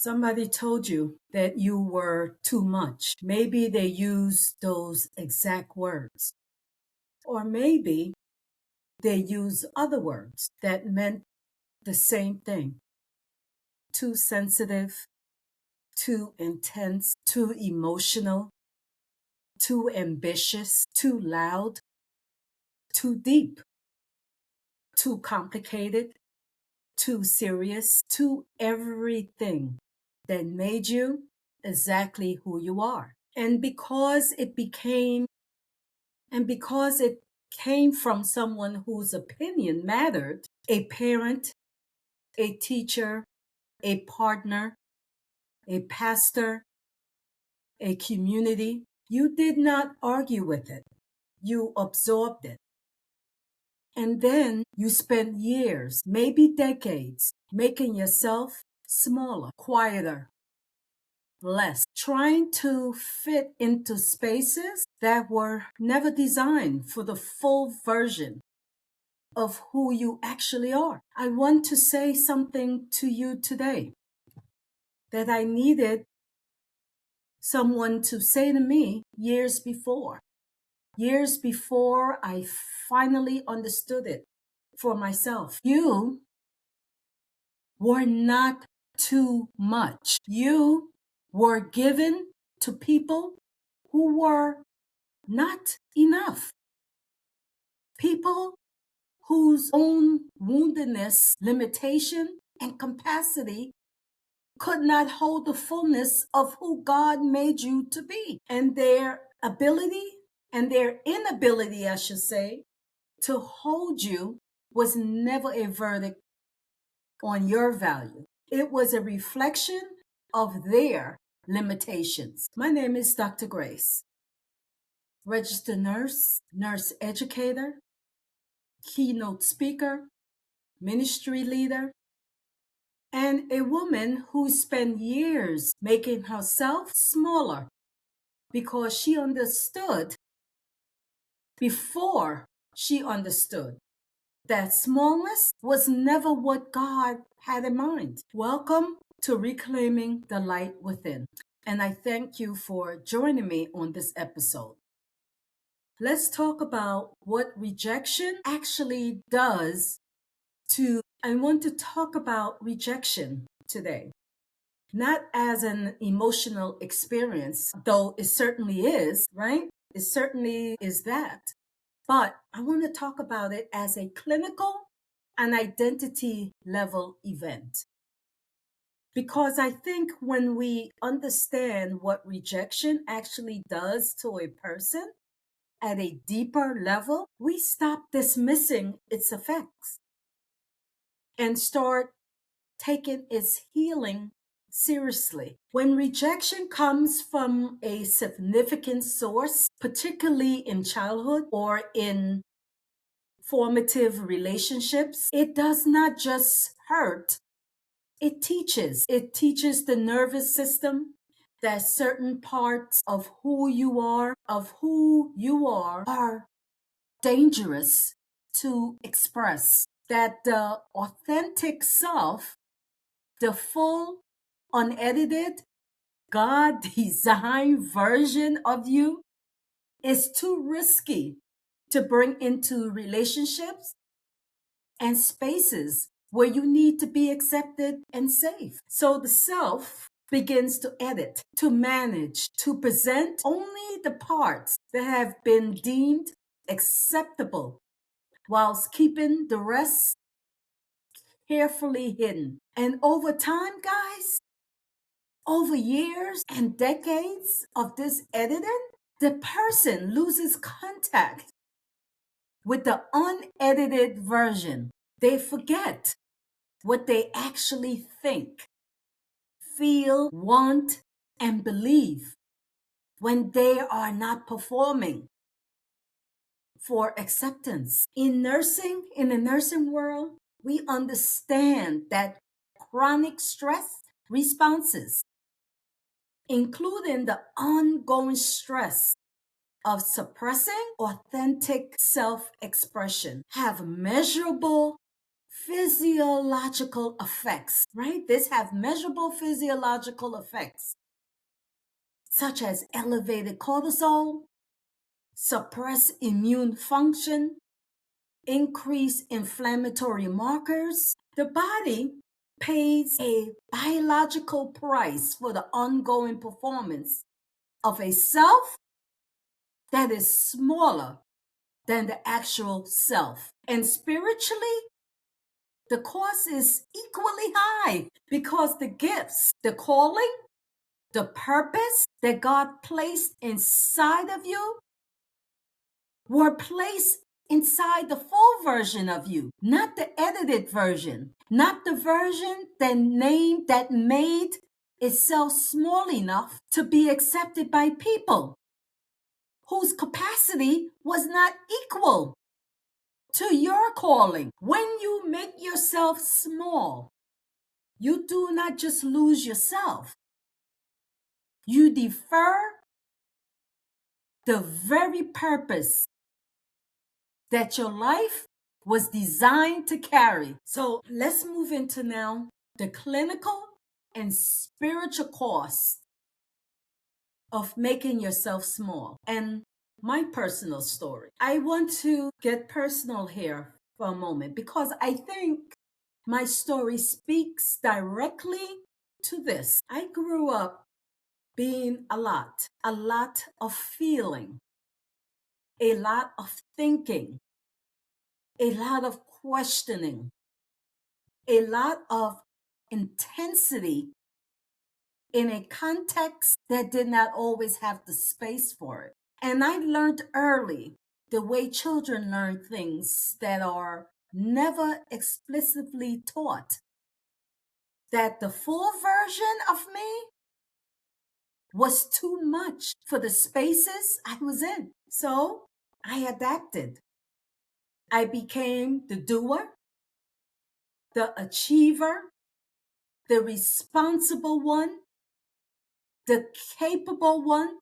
Somebody told you that you were too much. Maybe they used those exact words. Or maybe they used other words that meant the same thing. Too sensitive, too intense, too emotional, too ambitious, too loud, too deep, too complicated, too serious, too everything that made you exactly who you are. And because it came from someone whose opinion mattered, a parent, a teacher, a partner, a pastor, a community, you did not argue with it. You absorbed it. And then you spent years, maybe decades, making yourself smaller, quieter, less, trying to fit into spaces that were never designed for the full version of who you actually are. I want to say something to you today that I needed someone to say to me years before I finally understood it for myself. You were not too much. You were given to people who were not enough. People whose own woundedness, limitation, and capacity could not hold the fullness of who God made you to be. And their ability and their inability, I should say, to hold you was never a verdict on your value. It was a reflection of their limitations. My name is Dr. Grace, registered nurse, nurse educator, keynote speaker, ministry leader, and a woman who spent years making herself smaller because she understood before she understood that smallness was never what God had in mind. Welcome to Reclaiming the Light Within, and I thank you for joining me on this episode. Let's talk about what rejection actually does I want to talk about rejection today. Not as an emotional experience, though it certainly is, right? It certainly is that. But I want to talk about it as a clinical and identity level event. Because I think when we understand what rejection actually does to a person at a deeper level, we stop dismissing its effects and start taking its healing seriously. When rejection comes from a significant source, particularly in childhood or in formative relationships, it does not just hurt, it teaches. It teaches the nervous system that certain parts of who you are dangerous to express. That the authentic self, the full, unedited, God designed version of you is too risky to bring into relationships and spaces where you need to be accepted and safe. So the self begins to edit, to manage, to present only the parts that have been deemed acceptable, whilst keeping the rest carefully hidden. And over time, guys, over years and decades of this editing, the person loses contact with the unedited version. They forget what they actually think, feel, want, and believe when they are not performing for acceptance. In the nursing world, we understand that chronic stress responses, including the ongoing stress of suppressing authentic self-expression, have measurable physiological effects, right? This have measurable physiological effects, such as elevated cortisol, suppress immune function, increase inflammatory markers. The body pays a biological price for the ongoing performance of a self that is smaller than the actual self. And spiritually, the cost is equally high because the gifts, the calling, the purpose that God placed inside of you were placed inside the full version of you, not the edited version, not the version that made itself small enough to be accepted by people whose capacity was not equal to your calling. When you make yourself small, you do not just lose yourself, you defer the very purpose that your life was designed to carry. So let's move into now the clinical and spiritual cost of making yourself small and my personal story. I want to get personal here for a moment because I think my story speaks directly to this. I grew up being a lot of feeling, a lot of thinking, a lot of questioning, a lot of intensity in a context that did not always have the space for it. And I learned early the way children learn things that are never explicitly taught, that the full version of me was too much for the spaces I was in. So I adapted. I became the doer, the achiever, the responsible one, the capable one,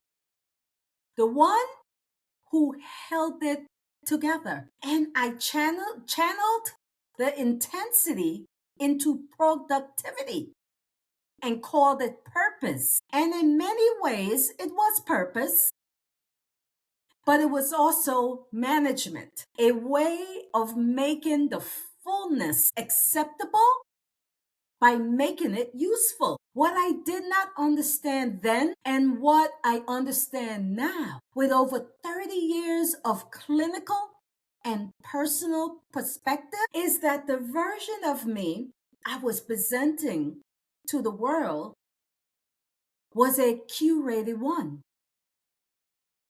the one who held it together. And I channeled the intensity into productivity and called it purpose. And in many ways, it was purpose, but it was also management, a way of making the fullness acceptable by making it useful. What I did not understand then and what I understand now, with over 30 years of clinical and personal perspective, is that the version of me I was presenting to the world was a curated one.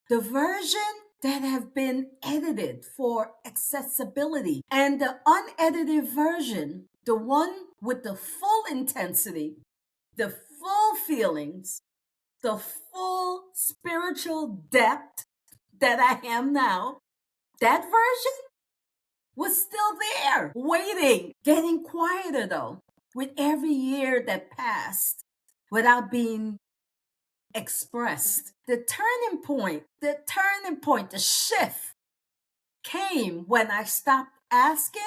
The version that have been edited for accessibility, and the unedited version, the one with the full intensity, the full feelings, the full spiritual depth that I am now, that version was still there, waiting, getting quieter though, with every year that passed without being expressed. The turning point, the shift came when I stopped asking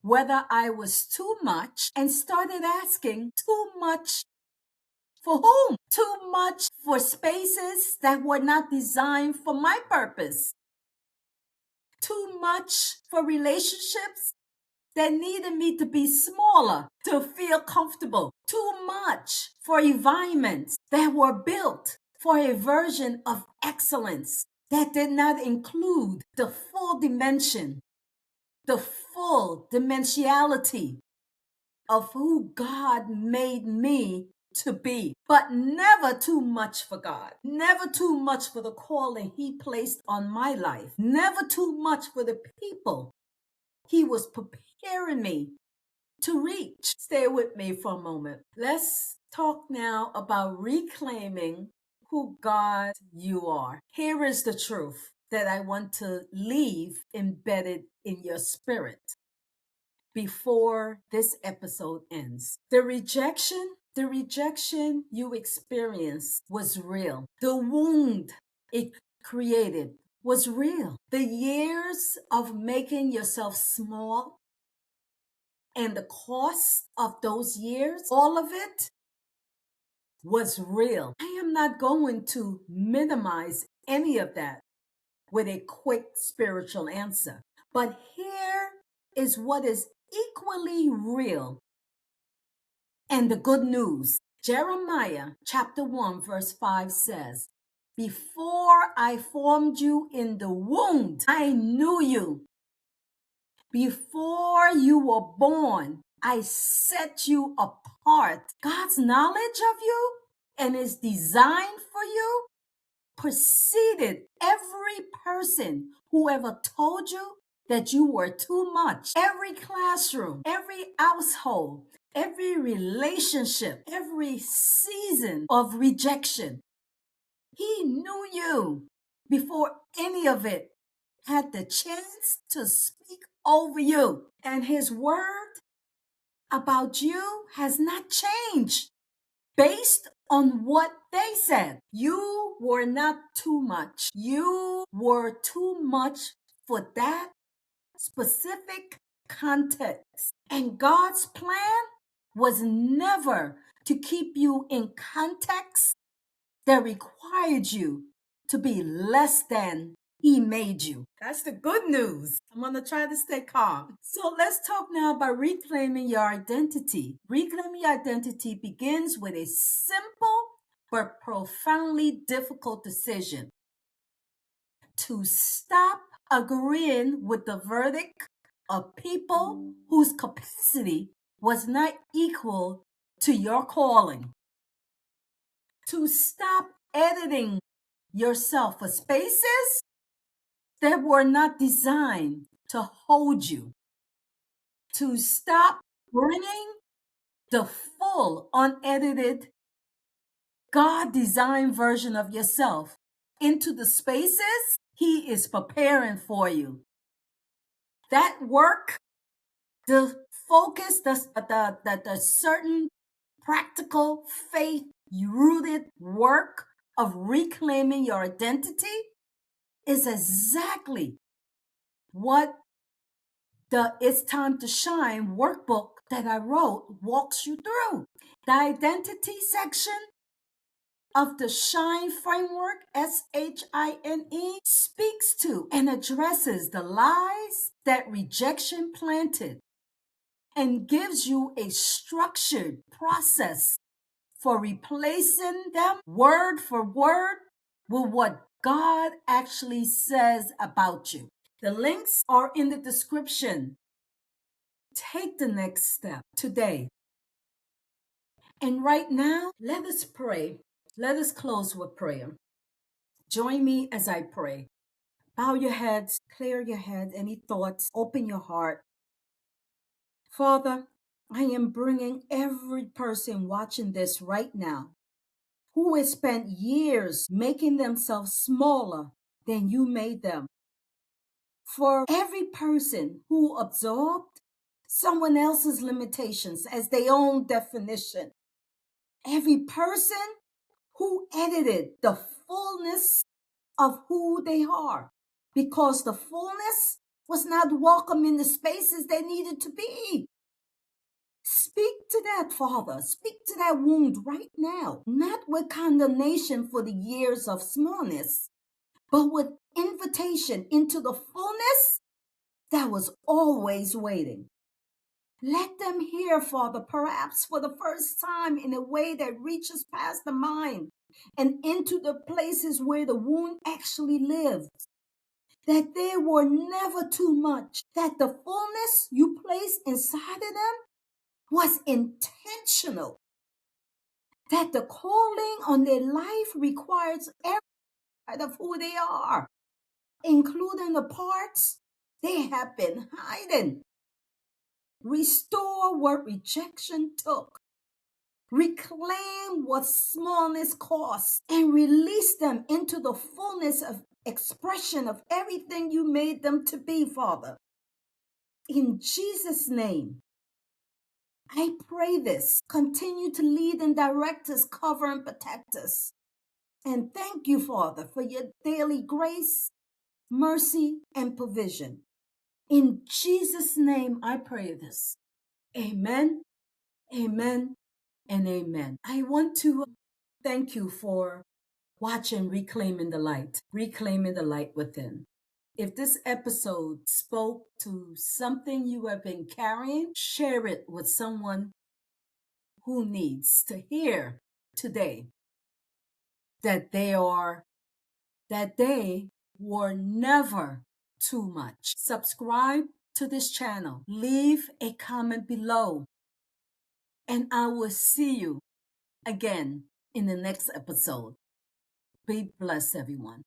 whether I was too much and started asking too much for whom? Too much for spaces that were not designed for my purpose. Too much for relationships that needed me to be smaller to feel comfortable. Too much for environments that were built for a version of excellence that did not include the full dimension, the full dimensionality of who God made me to be. But never too much for God. Never too much for the calling He placed on my life. Never too much for the people He was preparing me to reach. Stay with me for a moment. Let's talk now about reclaiming who God you are. Here is the truth that I want to leave embedded in your spirit before this episode ends. The rejection you experienced was real. The wound it created was real. The years of making yourself small And the cost of those years, all of it, was real. I am not going to minimize any of that with a quick spiritual answer. But here is what is equally real and the good news. Jeremiah chapter 1 verse 5 says, "Before I formed you in the womb, I knew you. Before you were born, I set you apart." God's knowledge of you and his design for you preceded every person who ever told you that you were too much. Every classroom, every household, every relationship, every season of rejection. He knew you before any of it had the chance to speak over you. And his word about you has not changed based on what they said. You were not too much. You were too much for that specific context. And God's plan was never to keep you in context that required you to be less than he made you. That's the good news. I'm going to try to stay calm. So let's talk now about reclaiming your identity. Reclaiming your identity begins with a simple but profoundly difficult decision to stop agreeing with the verdict of people whose capacity was not equal to your calling. To stop editing yourself for spaces that were not designed to hold you. To stop bringing the full, unedited, God-designed version of yourself into the spaces he is preparing for you. That work, the focus, the certain practical, faith-rooted work of reclaiming your identity is exactly what the It's Time to Shine workbook that I wrote walks you through. The identity section of the Shine framework, SHINE, speaks to and addresses the lies that rejection planted and gives you a structured process for replacing them word for word with what God actually says about you. The links are in the description. Take the next step today. And right now, let us pray. Let us close with prayer. Join me as I pray. Bow your heads, clear your head, any thoughts, open your heart. Father, I am bringing every person watching this right now who has spent years making themselves smaller than you made them. For every person who absorbed someone else's limitations as their own definition, every person who edited the fullness of who they are because the fullness was not welcome in the spaces they needed to be. Speak to that, Father. Speak to that wound right now, not with condemnation for the years of smallness, but with invitation into the fullness that was always waiting. Let them hear, Father, perhaps for the first time in a way that reaches past the mind and into the places where the wound actually lived. That they were never too much, that the fullness you placed inside of them was intentional, that the calling on their life requires every part of who they are, including the parts they have been hiding. Restore what rejection took. Reclaim what smallness cost and release them into the fullness of expression of everything you made them to be, Father. In Jesus' name, I pray this. Continue to lead and direct us, cover and protect us. And thank you, Father, for your daily grace, mercy, and provision. In Jesus' name, I pray this. Amen, amen, and amen. I want to thank you for watching Reclaiming the Light Within. If this episode spoke to something you have been carrying, share it with someone who needs to hear today that they were never too much. Subscribe to this channel. Leave a comment below. And I will see you again in the next episode. Be blessed, everyone.